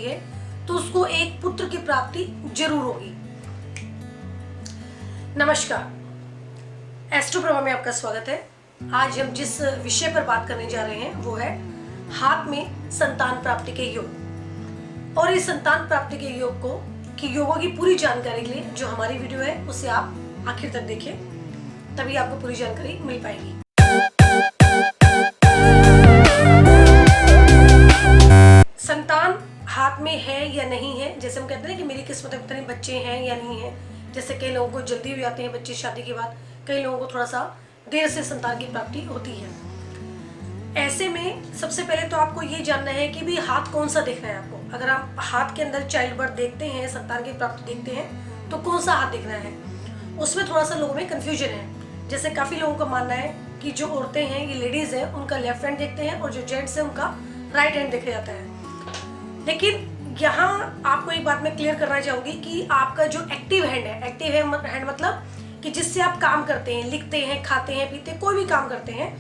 है तो उसको एक पुत्र की प्राप्ति जरूर होगी। नमस्कार, एस्ट्रो प्रभा में आपका स्वागत है। आज हम जिस विषय पर बात करने जा रहे हैं वो है हाथ में संतान प्राप्ति के योग। और इस संतान प्राप्ति के योग की योगों की पूरी जानकारी के लिए जो हमारी वीडियो है उसे आप आखिर तक देखें, तभी आपको पूरी जानकारी मिल पाएगी। संतान हाथ में है या नहीं है, जैसे हम कहते हैं कि मेरी किस्मत में इतने बच्चे हैं या नहीं है। जैसे कई लोगों को जल्दी हो जाते हैं बच्चे शादी के बाद, कई लोगों को थोड़ा सा देर से संतान की प्राप्ति होती है। ऐसे में सबसे पहले तो आपको ये जानना है कि भी हाथ कौन सा देखना है आपको। अगर आप हाथ के अंदर चाइल्ड बर्थ देखते हैं, संतान की प्राप्ति देखते हैं, तो कौन सा हाथ देखना है, उसमें थोड़ा सा लोगों में कंफ्यूजन है। जैसे काफी लोगों का मानना है कि जो औरतें हैं, ये लेडीज हैं, उनका लेफ्ट हैंड देखते हैं और जो जेंट्स है उनका राइट हैंड देखा जाता है। लेकिन यहाँ आपको एक बात मैं क्लियर करना चाहूंगी कि आपका जो एक्टिव हैंड है, एक्टिव हैंड मतलब कि जिससे आप काम करते हैं, लिखते हैं, खाते हैं, पीते हैं, कोई भी काम करते हैं,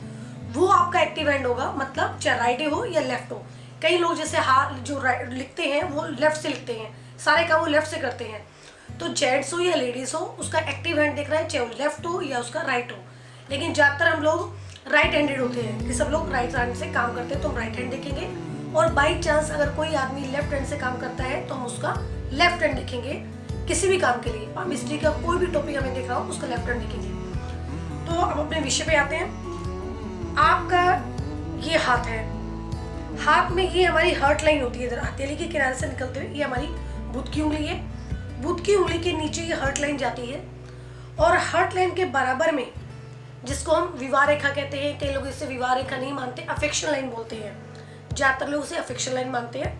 वो आपका एक्टिव हैंड होगा। मतलब चाहे राइट हो या लेफ्ट हो। कई लोग जैसे हाथ जो लिखते हैं वो लेफ्ट से लिखते हैं, सारे काम वो लेफ्ट से करते हैं। तो जेंट्स हो या लेडीज हो, उसका एक्टिव हैंड दिख रहा है, चाहे वो लेफ्ट हो या उसका राइट हो। लेकिन ज्यादातर हम लोग राइट हैंडेड होते हैं कि सब लोग राइट हैंड से काम करते हैं, तो हम राइट हैंड देखेंगे। और बाई चांस अगर कोई आदमी लेफ्ट हैंड से काम करता है तो हम उसका लेफ्ट हैंड देखेंगे किसी भी काम के लिए। पामिस्ट्री का कोई भी टॉपिक हमें देख रहा हो उसका लेफ्ट हैंड देखेंगे। तो अब अपने विषय पे आते हैं। आपका ये हाथ है, हाथ में ये हमारी हर्ट लाइन होती है, इधर हथेली के किनारे से निकलते हुए ये हमारी बुध की उंगली है। बुध की उंगली के नीचे ये हर्ट लाइन जाती है और हर्ट लाइन के बराबर में, जिसको हम विवाह रेखा कहते हैं, कई लोग इसे विवाह रेखा नहीं मानते, अफेक्शन लाइन बोलते हैं। ज्यादातर लोग उसे अफेक्शन लाइन मानते हैं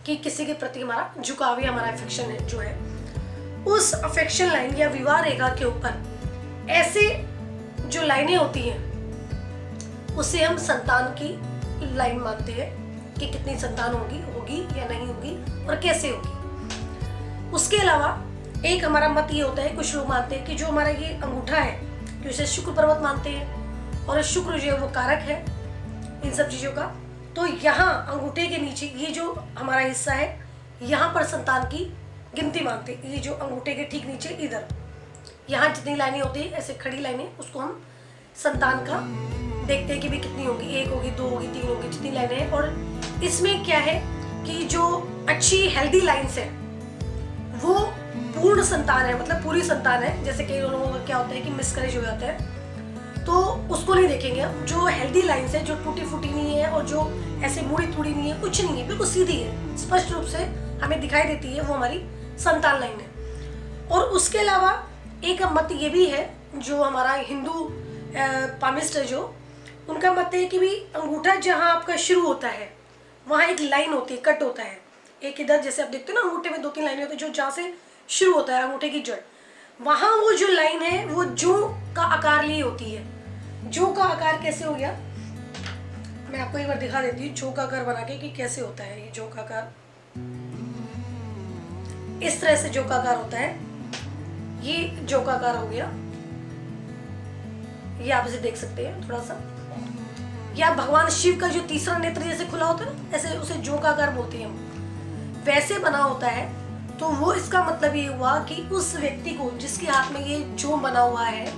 कि किसी के प्रति हमारा झुकाव या हमारा अफेक्शन है जो है। उस अफेक्शन लाइन या विवाह रेखा के ऊपर ऐसे जो लाइनें होती हैं उसे हम संतान की लाइन मानते हैं कि कितनी संतान होगी या नहीं होगी और कैसे होगी। उसके अलावा एक हमारा मत ये होता है, कुछ लोग मानते हैं कि जो हमारा ये अंगूठा है कि उसे शुक्र पर्वत मानते हैं और शुक्र जो है वो कारक है इन सब चीजों का। तो यहाँ अंगूठे के नीचे ये जो हमारा हिस्सा है, यहाँ पर संतान की गिनती मानते हैं। ये जो अंगूठे के ठीक नीचे इधर यहाँ जितनी लाइनें होती है ऐसे खड़ी लाइनें, उसको हम संतान का देखते हैं कि भी कितनी होगी, 1 होगी, 2 होगी, 3 होगी, जितनी लाइनें हैं। और इसमें क्या है कि जो अच्छी हेल्दी लाइन्स है वो पूर्ण संतान है, मतलब पूरी संतान है। जैसे कई लोगों का क्या होता है कि मिसकैरेज हो जाता है, तो उसको नहीं देखेंगे। जो हेल्दी लाइन्स है, जो टूटी फूटी नहीं है और जो ऐसे मुड़ी तुड़ी नहीं है, कुछ नहीं है, बिल्कुल सीधी है, स्पष्ट रूप से हमें दिखाई देती है, वो हमारी संतान लाइन है। और उसके अलावा एक मत ये भी है, जो हमारा हिंदू पामिस्ट है, जो उनका मत है कि भी अंगूठा जहाँ आपका शुरू होता है वहाँ एक लाइन होती है, कट होता है एक इधर। जैसे आप देखते हो ना अंगूठे में 2-3 लाइनें होती है, जो जहाँ से शुरू होता है अंगूठे की जड़, वहाँ वो जो लाइन है वो जो का आकार लिए होती है। जो का आकार कैसे हो गया, मैं आपको एक बार दिखा देती हूँ जो का आकार बना के कि कैसे होता है। ये जो का आकार इस तरह से जो का आकार होता है, ये जो का आकार हो गया, ये आप इसे देख सकते हैं थोड़ा सा। या भगवान शिव का जो तीसरा नेत्र जैसे खुला होता है ना, ऐसे उसे जो का आकार बोलते हैं हम, वैसे बना होता है। तो वो इसका मतलब ये हुआ कि उस व्यक्ति को जिसके हाथ में ये जो बना हुआ है,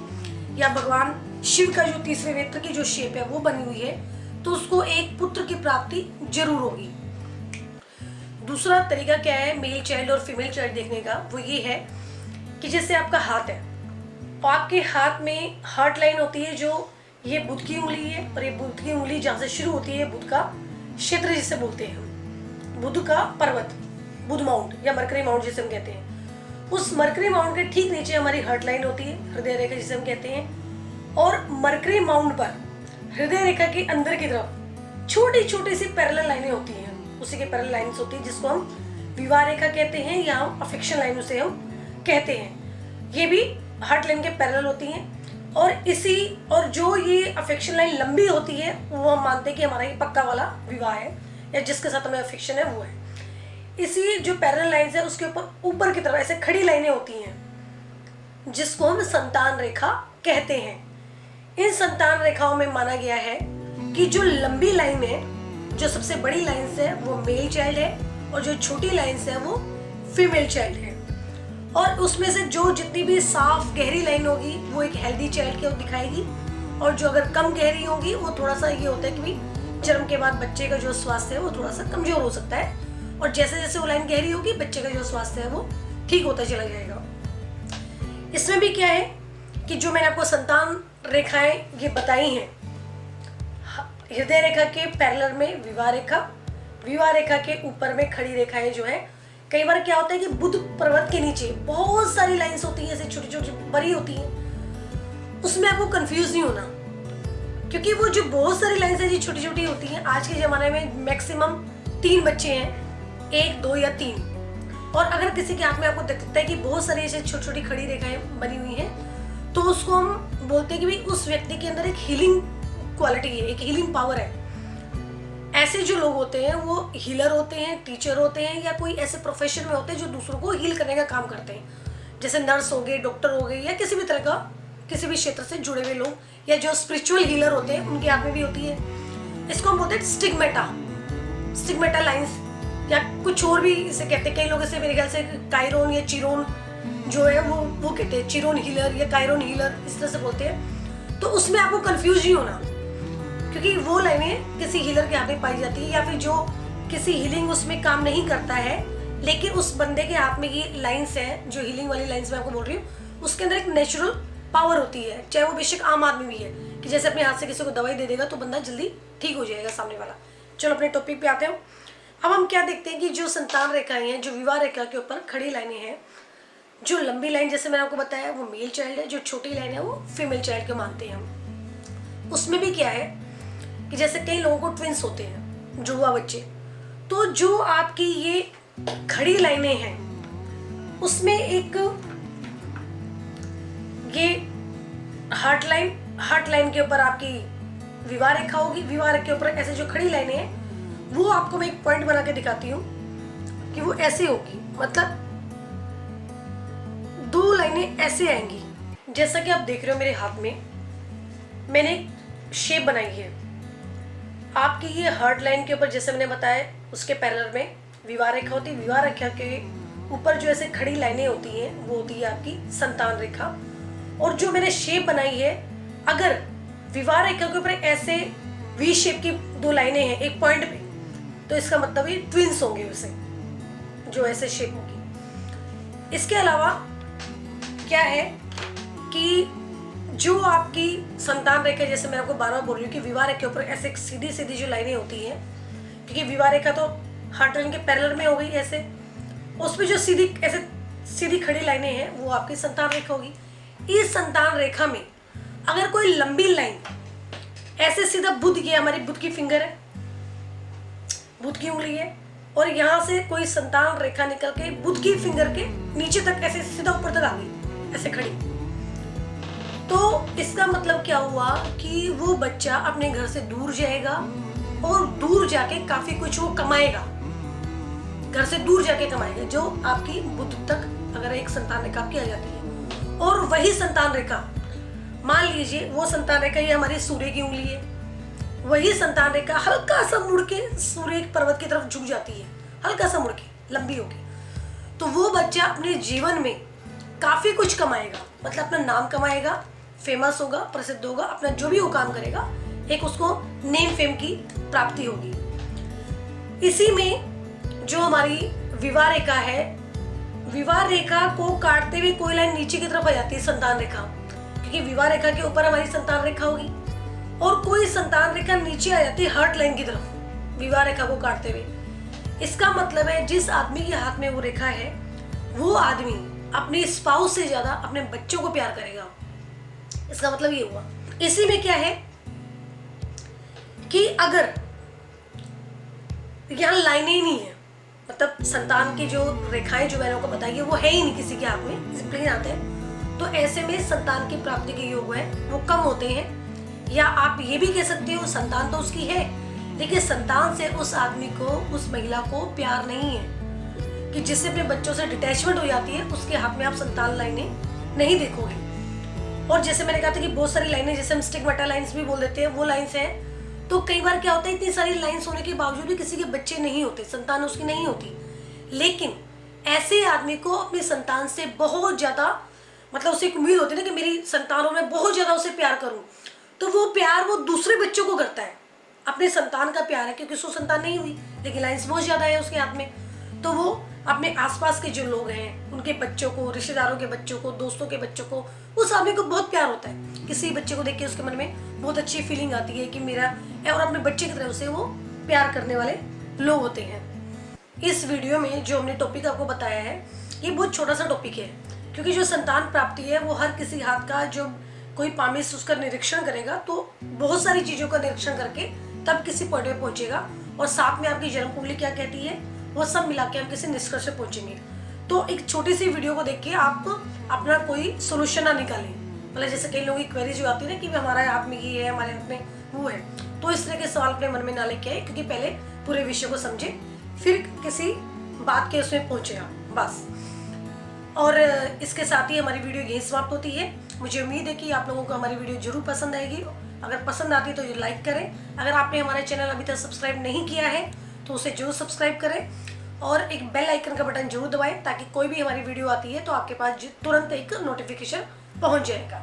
या भगवान शिव का जो तीसरे नेत्र की जो शेप है वो बनी हुई है, तो उसको एक पुत्र की प्राप्ति जरूर होगी। दूसरा तरीका क्या है मेल चाइल्ड और फीमेल चाइल्ड देखने का, वो ये है कि जैसे आपका हाथ है और आपके हाथ में हार्ट लाइन होती है, जो ये बुध की उंगली है, और ये बुध की उंगली जहाँ से शुरू होती है बुध का क्षेत्र जिसे बोलते हैं, बुध का पर्वत, बुध माउंट या मरकरी माउंट जिसे हम कहते हैं, उस मरकरी माउंट के ठीक नीचे हमारी हार्ट लाइन होती है, हृदय रेखा जिसे हम कहते हैं। और मरकरी माउंट पर हृदय रेखा के अंदर की तरफ छोटी छोटी सी पैरेलल लाइनें होती हैं, उसी के पैरेलल लाइन्स होती है, जिसको हम विवाह रेखा कहते हैं या हम अफेक्शन लाइन उसे हम कहते हैं। ये भी हार्ट लाइन के पैरेलल होती हैं। और जो ये अफेक्शन लाइन लंबी होती है वो हम मानते हैं कि हमारा ये पक्का वाला विवाह है, या जिसके साथ हमें अफेक्शन है वो है। इसी जो पैरेलल लाइन्स है उसके ऊपर की तरफ ऐसे खड़ी लाइनें होती हैं, जिसको हम संतान रेखा कहते हैं। इन संतान रेखाओं में माना गया है कि जो लंबी लाइन है, जो सबसे बड़ी लाइन है, वो मेल चाइल्ड है और जो छोटी लाइंस है वो फीमेल चाइल्ड है। और उसमें से जो जितनी भी साफ गहरी लाइन होगी वो एक हेल्दी चाइल्ड को दिखाएगी, और जो अगर कम गहरी होगी वो थोड़ा सा ये होता है कि भी जन्म के बाद बच्चे का जो स्वास्थ्य है वो थोड़ा सा कमजोर हो सकता है, और जैसे जैसे वो लाइन गहरी होगी बच्चे का जो स्वास्थ्य है वो ठीक होता चला जाएगा। इसमें भी क्या है कि जो मैंने आपको संतान रेखाएं ये बताई हैं, हृदय रेखा के पैरेलल में विवाह रेखा, विवाह रेखा के ऊपर में खड़ी रेखाएं जो है, कई बार क्या होता है कि बुध पर्वत के नीचे बहुत सारी लाइंस होती हैं, ऐसे छोटी छोटी बड़ी होती हैं, उसमें आपको कंफ्यूज नहीं होना, क्योंकि वो जो बहुत सारी लाइंस है जो छोटी छोटी होती हैं, आज के ज़माने में मैक्सिमम 3 बच्चे हैं, 1, 2 या 3। और अगर किसी के हाथ में आपको दिखता है कि बहुत सारी ऐसे छोटी छोटी खड़ी रेखाएं बनी हुई हैं, तो उसको हम बोलते हैं कि भाई उस व्यक्ति के अंदर एक हीलिंग क्वालिटी है, एक हीलिंग पावर है। ऐसे जो लोग होते हैं वो हीलर होते हैं, टीचर होते हैं, या कोई ऐसे प्रोफेशन में होते हैं जो दूसरों को हील करने का काम करते हैं, जैसे नर्स हो गए, डॉक्टर हो गए, या किसी भी तरह का किसी भी क्षेत्र से जुड़े हुए लोग, या जो स्पिरिचुअल हीलर होते हैं उनके हाथ में भी होती है। इसको हम बोलते हैं स्टिग्मेटा, स्टिग्मेटा लाइंस, या कुछ और भी इसे कहते हैं। कई लोग इसे मेरे ख्याल से कायरोन या चिरोन जो है वो कहते हैं, चिरोन हीलर या कायरोन हीलर इस तरह से बोलते हैं। तो उसमें आपको कंफ्यूज नहीं होना, क्योंकि वो लाइनें किसी हीलर के हाथ में पाई जाती है, या फिर जो किसी हीलिंग उसमें काम नहीं करता है, लेकिन उस बंदे के हाथ में ये लाइंस है, जो हीलिंग वाली लाइंस मैं आपको बोल रही हूँ, उसके अंदर एक नेचुरल पावर होती है, चाहे वो बेशक आम आदमी भी है, कि जैसे अपने हाथ से किसी को दवाई दे देगा तो बंदा जल्दी ठीक हो जाएगा सामने वाला। चलो अपने टॉपिक पे आते हैं। अब हम क्या देखते हैं कि जो संतान रेखाएं हैं, जो विवाह रेखा के ऊपर खड़ी लाइनें हैं, जो लंबी लाइन जैसे मैंने आपको बताया वो मेल चाइल्ड है, जो छोटी लाइन है वो फीमेल चाइल्ड को मानते हैं हम। उसमें भी क्या है कि जैसे कई लोगों को ट्विंस होते हैं, जुड़वा बच्चे, तो जो आपकी ये खड़ी लाइनें हैं उसमें एक ये हार्ट लाइन के ऊपर आपकी विवाह रेखा होगी, विवाह रेखा के ऊपर ऐसे जो खड़ी लाइनें हैं वो आपको मैं एक पॉइंट बना के दिखाती हूँ कि वो ऐसे होगी, मतलब 2 लाइनें ऐसे आएंगी। जैसा कि आप देख रहे हो मेरे हाथ में मैंने एक शेप बनाई है, आपकी ये हार्ट लाइन के ऊपर जैसे मैंने बताया उसके पैरेलल में विवाह रेखा होती है, विवाह रेखा के ऊपर जो ऐसे खड़ी लाइनें होती हैं वो होती है आपकी संतान रेखा। और जो मैंने शेप बनाई है, अगर विवाह रेखा के ऊपर ऐसे वी शेप की 2 लाइनें हैं एक पॉइंट पे, तो इसका मतलब ये ट्विंस होंगे उसे, जो ऐसे शेप होगी। इसके अलावा क्या है कि जो आपकी संतान रेखा, जैसे मैं आपको बार बार बोल रही हूँ कि विवाह रेखा के ऊपर ऐसे सीधी सीधी जो लाइनें होती हैं, क्योंकि विवाह रेखा तो हार्ट लाइन के पैरेलल में हो गई ऐसे, उसमें जो सीधी ऐसे सीधी खड़ी लाइनें हैं वो आपकी संतान रेखा होगी। इस संतान रेखा में अगर कोई लंबी लाइन ऐसे सीधा बुध, ये हमारी बुध की फिंगर है, बुध की उंगली है, और यहाँ से कोई संतान रेखा निकल के बुध की फिंगर के नीचे तक ऐसे सीधा ऊपर तक आ गई ऐसे खड़ी, तो इसका मतलब क्या हुआ कि वो बच्चा अपने घर से दूर जाएगा और दूर जाके काफी कुछ वो कमाएगा, घर से दूर जाके कमाएगा, जो आपकी बुध तक अगर एक संतान रेखा आपकी आ जाती है। और वही संतान रेखा, मान लीजिए वो संतान रेखा ये हमारी सूर्य की उंगली है, वही संतान रेखा हल्का सा मुड़ के सूर्य पर्वत की तरफ झुक जाती है, हल्का सा मुड़ के लंबी होगी, तो वो बच्चा अपने जीवन में काफी कुछ कमाएगा, मतलब अपना नाम कमाएगा, फेमस होगा, प्रसिद्ध होगा, अपना जो भी वो काम करेगा एक उसको नेम फेम की प्राप्ति होगी। इसी में जो हमारी विवाह रेखा है, विवाह रेखा को काटते हुए कोई लाइन नीचे की तरफ आ जाती है संतान रेखा, क्योंकि विवाह रेखा के ऊपर हमारी संतान रेखा होगी, और कोई संतान रेखा नीचे आ जाती है हार्ट लाइन की तरफ विवाह रेखा को काटते हुए। इसका मतलब है जिस आदमी के हाथ में वो रेखा है वो आदमी अपनी स्पाउस से ज्यादा अपने बच्चों को प्यार करेगा, इसका मतलब ये हुआ। इसी में क्या है कि अगर यहाँ लाइनें ही नहीं है, मतलब संतान की जो रेखाएं जो मैंने आपको बताई है वो है ही नहीं किसी के हाथ में, डिसिप्लिन आते हैं, तो ऐसे में संतान की प्राप्ति के योग है वो कम होते हैं। या आप ये भी कह सकते हो संतान तो उसकी है, लेकिन संतान से उस आदमी को, उस महिला को प्यार नहीं है, कि जिससे अपने बच्चों से डिटैचमेंट हो जाती है, उसके हाथ में आप संतान लाइनें नहीं देखोगे। और जैसे मैंने कहा था कि बहुत सारी लाइनें, जैसे हम स्टिग्मेटा लाइन्स भी बोल देते हैं, वो लाइन्स हैं, तो कई बार क्या होता है, इतनी सारी लाइंस होने के बावजूद भी किसी के बच्चे नहीं होते, संतान उसकी नहीं होती। लेकिन ऐसे आदमी को अपनी संतान से बहुत ज़्यादा, मतलब उसे एक उम्मीद होती है ना कि मेरी संतान हो, मैं बहुत ज़्यादा उसे प्यार करूँ। तो वो प्यार वो दूसरे बच्चों को करता है, अपने संतान का प्यार है, क्योंकि उसको संतान नहीं हुई लेकिन लाइंस बहुत ज़्यादा है उसके हाथ में। तो वो अपने आसपास के जो लोग हैं, उनके बच्चों को, रिश्तेदारों के बच्चों को, दोस्तों के बच्चों को, उस आदमी को बहुत प्यार होता है। किसी बच्चे को देख के उसके मन में बहुत अच्छी फीलिंग आती है कि मेरा है, और अपने बच्चे की तरह उसे वो प्यार करने वाले लोग होते हैं। इस वीडियो में जो हमने टॉपिक आपको बताया है, ये बहुत छोटा सा टॉपिक है, क्योंकि जो संतान प्राप्ति है वो हर किसी हाथ का, जो कोई पामिस उसका निरीक्षण करेगा तो बहुत सारी चीज़ों का निरीक्षण करके तब किसी पॉइंट पे पहुंचेगा, और साथ में आपकी जन्म कुंडली क्या कहती है वो सब मिला के हम किसी निष्कर्ष पे पहुंचेंगे। तो एक छोटी सी वीडियो को देख के आप अपना कोई सोल्यूशन ना निकालें। मतलब जैसे कई लोगों की क्वेरी जो आती है ना कि हमारे हाथ में ये है, हमारे हाथ में वो है, तो इस तरह के सवाल अपने मन में ना लेके आए, क्योंकि पहले पूरे विषय को समझे फिर किसी बात के उसमें पहुंचेगा बस। और इसके साथ ही हमारी वीडियो यही समाप्त होती है। मुझे उम्मीद है कि आप लोगों को हमारी वीडियो जरूर पसंद आएगी। अगर पसंद आती है तो लाइक करें। अगर आपने हमारा चैनल अभी तक सब्सक्राइब नहीं किया है तो उसे जरूर सब्सक्राइब करें, और एक बेल आइकन का बटन जरूर दबाएं, ताकि कोई भी हमारी वीडियो आती है तो आपके पास तुरंत एक नोटिफिकेशन पहुंच जाएगा।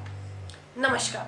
नमस्कार।